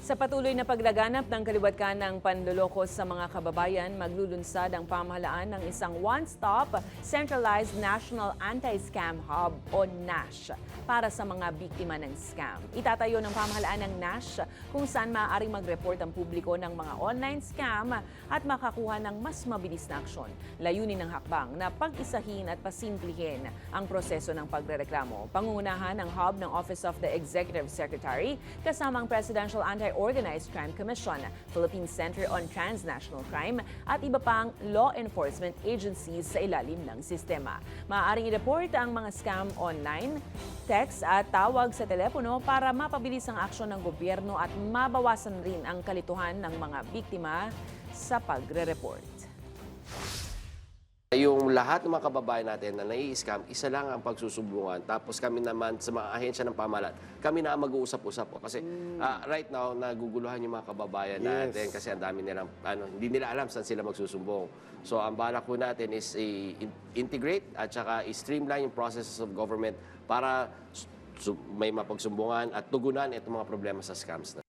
Sa patuloy na paglaganap ng kaliwatkan ng panloloko sa mga kababayan, maglulunsad ang pamahalaan ng isang one-stop Centralized National Anti-Scam Hub o NASH para sa mga biktima ng scam. Itatayo ng pamahalaan ng NASH kung saan maaaring mag-report ang publiko ng mga online scam at makakuha ng mas mabilis na aksyon. Layunin ng hakbang na pag-isahin at pasimplihin ang proseso ng pagrereklamo. Pangungunahan ng hub ng Office of the Executive Secretary kasama ang Presidential Anti-Organized Crime Commission, Philippine Center on Transnational Crime at iba pang law enforcement agencies sa ilalim ng sistema. Maaaring i-report ang mga scam online, text at tawag sa telepono para mapabilis ang aksyon ng gobyerno at mabawasan rin ang kalituhan ng mga biktima sa pagre-report. Yung lahat ng mga kababayan natin na nai-scam, isa lang ang pagsusumbungan. Tapos kami naman sa mga ahensya ng pamahalaan, kami na ang mag-uusap-usap po. Kasi right now, naguguluhan yung mga kababayan natin kasi ang dami nilang, hindi nila alam saan sila magsusumbong. So ang balak po natin is i-integrate at saka i-streamline yung processes of government para may mapagsumbungan at tugunan itong mga problema sa scams na.